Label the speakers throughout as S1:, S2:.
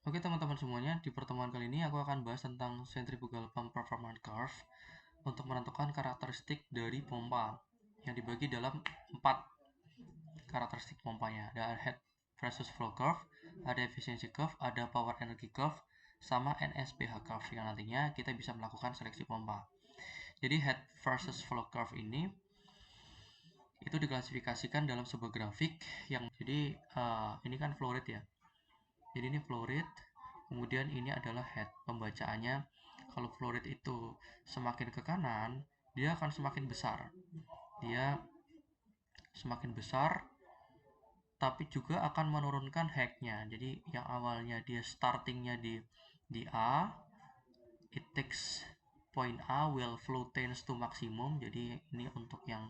S1: Oke teman-teman semuanya, di pertemuan kali ini aku akan bahas tentang centrifugal pump performance curve untuk menentukan karakteristik dari pompa yang dibagi dalam 4 karakteristik pompanya. Ada head versus flow curve, ada efficiency curve, ada power energy curve, sama NSPH curve yang nantinya kita bisa melakukan seleksi pompa. Jadi head versus flow curve ini itu diklasifikasikan dalam sebuah grafik yang ini kan flow rate ya. Jadi ini flow rate, kemudian ini adalah head. Pembacaannya kalau flow rate itu semakin ke kanan, dia akan semakin besar. Dia semakin besar, tapi juga akan menurunkan headnya. Jadi yang awalnya dia startingnya di A, it takes point A will flow tends to maximum. Jadi ini untuk yang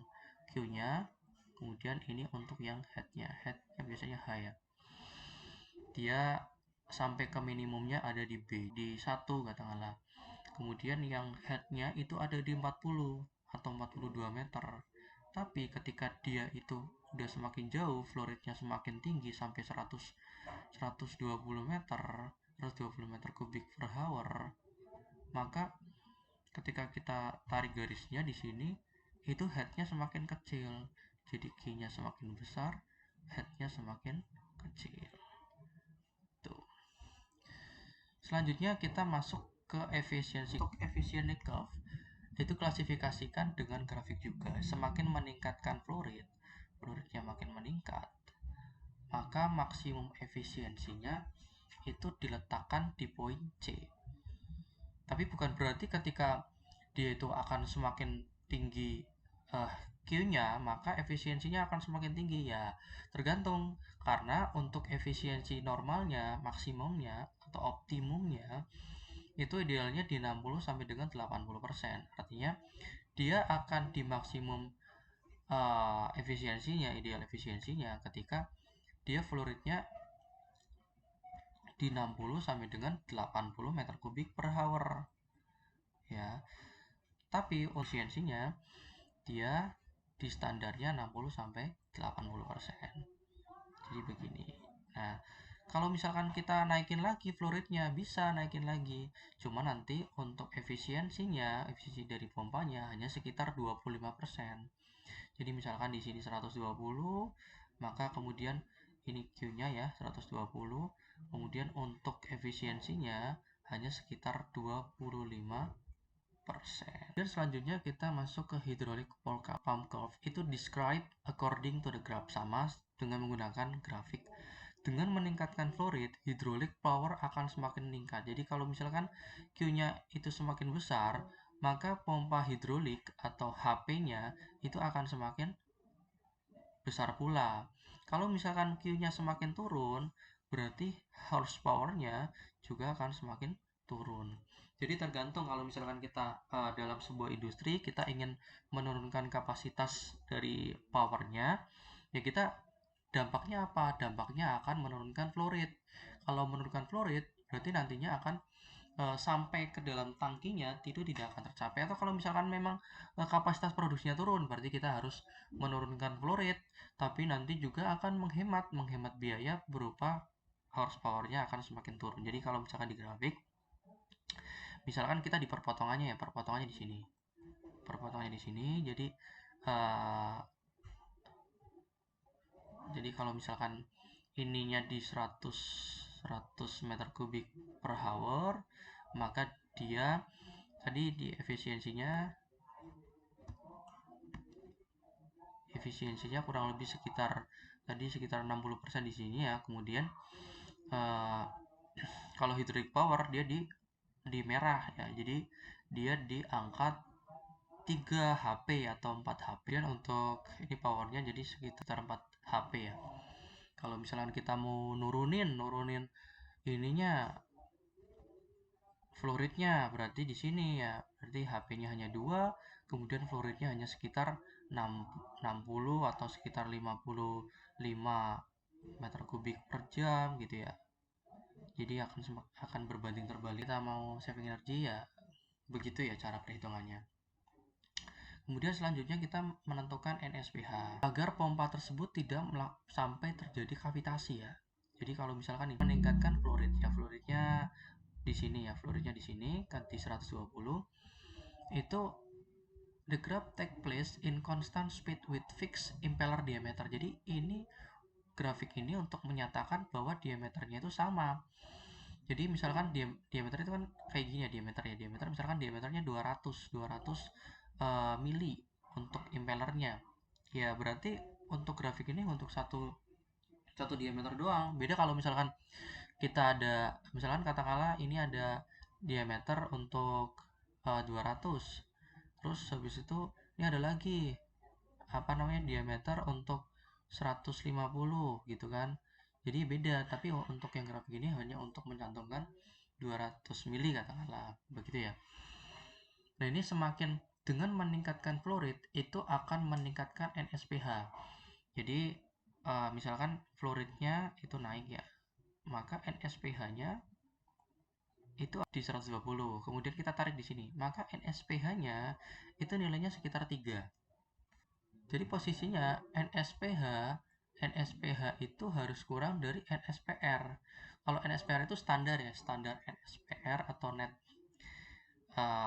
S1: Q-nya, kemudian ini untuk yang headnya. Headnya biasanya H ya. Dia sampai ke minimumnya ada di B, di 1 katakanlah. Kemudian yang headnya itu ada di 40 atau 42 meter. Tapi ketika dia itu udah semakin jauh, flow rate-nya semakin tinggi sampai 120 meter, 120 meter kubik per hour, maka ketika kita tarik garisnya di sini, itu headnya semakin kecil. Jadi Q-nya semakin besar, headnya semakin kecil. Tuh. Selanjutnya kita masuk ke efisiensi. Untuk efficiency curve itu klasifikasikan dengan grafik juga. Semakin meningkatkan flow rate-nya makin meningkat, maka maksimum efisiensinya itu diletakkan di poin C. Tapi bukan berarti ketika dia itu akan semakin tinggi Q-nya, maka efisiensinya akan semakin tinggi ya. Tergantung, karena untuk efisiensi normalnya, maksimumnya atau optimumnya itu idealnya di 60 sampai dengan 80%. Artinya dia akan di maksimum efisiensinya, ideal efisiensinya ketika dia flow rate-nya di 60 sampai dengan 80 meter kubik per hour. Ya. Tapi efisiensinya dia di standarnya 60 sampai 80%. Jadi begini. Nah, kalau misalkan kita naikin lagi flow rate-nya, bisa naikin lagi. Cuma nanti untuk efisiensi dari pompanya hanya sekitar 25%. Jadi misalkan di sini 120, maka kemudian ini Q-nya ya 120, kemudian untuk efisiensinya hanya sekitar 25%. Dan selanjutnya kita masuk ke hydraulic pump curve. Itu describe according to the graph, sama dengan menggunakan grafik. Dengan meningkatkan flow rate, hydraulic power akan semakin meningkat. Jadi kalau misalkan Q-nya itu semakin besar, maka pompa hidrolik atau HP-nya itu akan semakin besar pula. Kalau misalkan Q-nya semakin turun, berarti horsepower-nya juga akan semakin turun. Jadi tergantung, kalau misalkan kita dalam sebuah industri kita ingin menurunkan kapasitas dari powernya, ya kita dampaknya apa? Dampaknya akan menurunkan flow rate. Kalau menurunkan flow rate, berarti nantinya akan sampai ke dalam tangkinya itu tidak akan tercapai. Atau kalau misalkan memang kapasitas produksinya turun, berarti kita harus menurunkan flow rate, tapi nanti juga akan menghemat biaya berupa horsepower-nya akan semakin turun. Jadi kalau misalkan di grafik, misalkan kita di perpotongannya ya, perpotongannya di sini. Perpotongannya di sini, jadi kalau misalkan ininya di 100 meter kubik per hour, maka dia tadi di efisiensinya kurang lebih sekitar 60% di sini ya. Kemudian kalau hydraulic power dia di merah ya. Jadi dia di angka 3 HP atau 4 HP. Dan untuk ini powernya jadi sekitar 4 HP ya. Kalau misalkan kita mau nurunin ininya flow rate-nya, berarti di sini ya, berarti HP-nya hanya 2, kemudian flow rate-nya hanya sekitar 60 atau sekitar 55 meter kubik per jam gitu ya. Jadi akan berbanding terbalik. Kita mau saving energi ya, begitu ya cara perhitungannya. Kemudian selanjutnya kita menentukan NSPH agar pompa tersebut tidak sampai terjadi kavitasi ya. Jadi kalau misalkan ini meningkatkan flow rate ya, flow rate-nya di sini ya, flow rate-nya di sini kan di 120. Itu the graph take place in constant speed with fixed impeller diameter. Jadi ini grafik ini untuk menyatakan bahwa diameternya itu sama. Jadi misalkan diameter itu kan kayak gini ya, diameter misalkan diameternya 200 mili untuk impellernya. Ya berarti untuk grafik ini untuk satu diameter doang. Beda kalau misalkan kita ada, misalkan katakanlah ini ada diameter untuk 200. Terus habis itu ini ada lagi diameter untuk 150 gitu kan. Jadi beda, tapi untuk yang grafik ini hanya untuk mencantumkan 200 mili katakanlah begitu ya. Nah, ini semakin dengan meningkatkan flow rate itu akan meningkatkan NSPH. Jadi misalkan flow rate-nya itu naik ya, maka NSPH-nya itu di 120. Kemudian kita tarik di sini, maka NSPH-nya itu nilainya sekitar 3. Jadi posisinya NSPH itu harus kurang dari NSPR. Kalau NSPR itu standar ya, standar NSPR atau net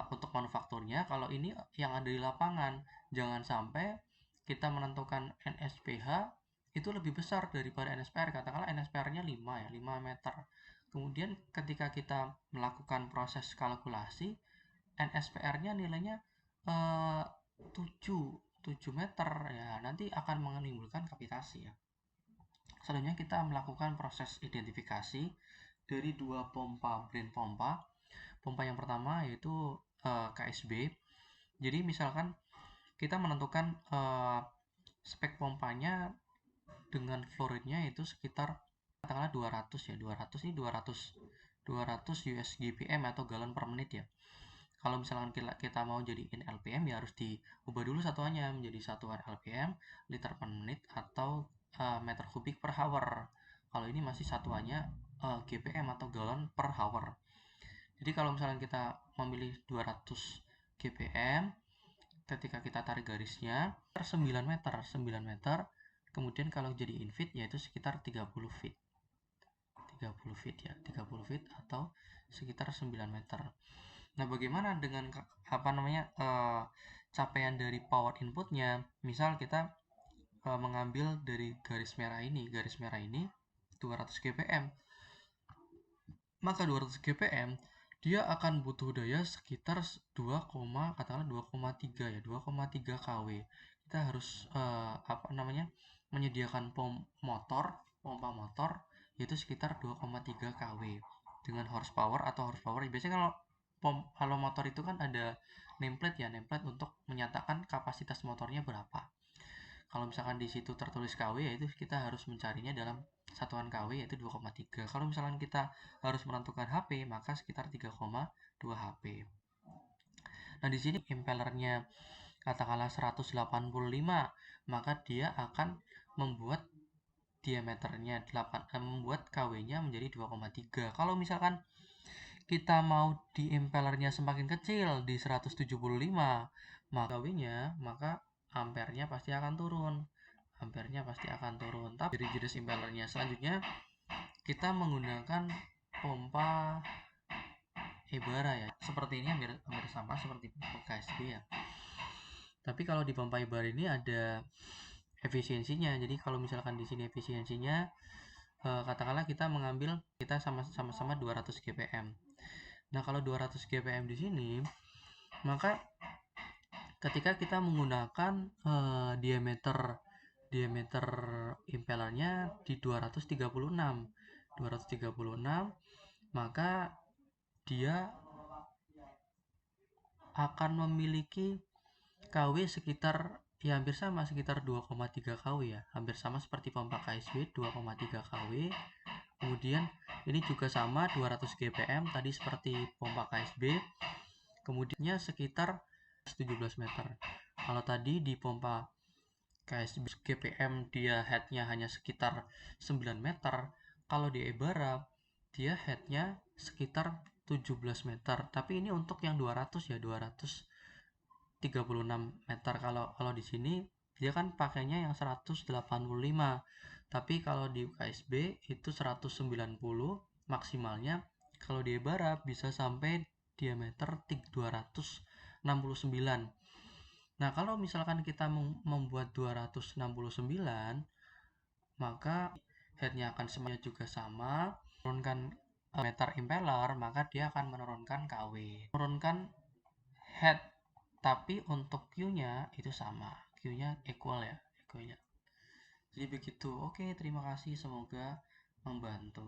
S1: untuk manufakturnya. Kalau ini yang ada di lapangan, jangan sampai kita menentukan NSPH itu lebih besar daripada NSPR. Katakanlah NSPR-nya 5 ya, 5 meter. Kemudian ketika kita melakukan proses kalkulasi, NSPR-nya nilainya 7 meter ya, nanti akan menimbulkan kavitasi ya. Selanjutnya kita melakukan proses identifikasi dari dua brand pompa. Pompa yang pertama yaitu KSB. Jadi misalkan kita menentukan spek pompanya dengan flow rate-nya itu sekitar katakanlah 200 ya. 200 ini 200 USGPM atau galon per menit ya. Kalau misalkan kita mau jadiin LPM ya harus diubah dulu satuannya menjadi satuan LPM, liter per menit atau meter kubik per hour. Kalau ini masih satuannya GPM atau galon per hour. Jadi kalau misalkan kita memilih 200 GPM, ketika kita tarik garisnya 9 meter, kemudian kalau jadi feet yaitu sekitar 30 feet. 30 feet ya, 30 feet atau sekitar 9 meter. Nah, bagaimana dengan capaian dari power inputnya? Misal kita mengambil dari garis merah ini 200 GPM. Maka 200 GPM dia akan butuh daya sekitar 2,3 ya, 2,3 kW. Kita harus menyediakan pompa motor yaitu sekitar 2,3 kW dengan horsepower biasanya kalau motor itu kan ada nameplate untuk menyatakan kapasitas motornya berapa. Kalau misalkan di situ tertulis kW, yaitu kita harus mencarinya dalam satuan kW yaitu 2,3. Kalau misalkan kita harus menentukan HP, maka sekitar 3,2 HP. Nah, di sini impellernya katakanlah 185, maka dia akan membuat diameternya membuat KW-nya menjadi 2,3. Kalau misalkan kita mau di impellernya semakin kecil di 175 maka KW-nya maka ampernya pasti akan turun. Tapi dari jenis impellernya selanjutnya kita menggunakan pompa Ebara ya. Seperti ini hampir sama seperti pompa KSB ya. Tapi kalau di pompa Ebara ini ada efisiensinya. Jadi kalau misalkan di sini efisiensinya katakanlah kita sama-sama 200 GPM. Nah, kalau 200 GPM di sini, maka ketika kita menggunakan diameter impellernya di 236, maka dia akan memiliki KW sekitar ya hampir sama sekitar 2,3 KW ya, hampir sama seperti pompa KSB 2,3 KW. Kemudian ini juga sama 200 GPM tadi seperti pompa KSB. Kemudiannya sekitar 17 meter. Kalau tadi di pompa KSB GPM dia headnya hanya sekitar 9 meter. Kalau di Ebara dia headnya sekitar 17 meter. Tapi ini untuk yang 200 ya, 236 meter. Kalau di sini dia kan pakainya yang 185. Tapi kalau di KSB itu 190 maksimalnya Kalau di Ebara bisa sampai diameter 269. Nah, kalau misalkan kita membuat 269, maka headnya akan semuanya juga sama. Menurunkan meter impeller, maka dia akan menurunkan KW. Menurunkan head, tapi untuk Q-nya itu sama. Q-nya equal ya, equalnya. Jadi begitu. Oke, terima kasih. Semoga membantu.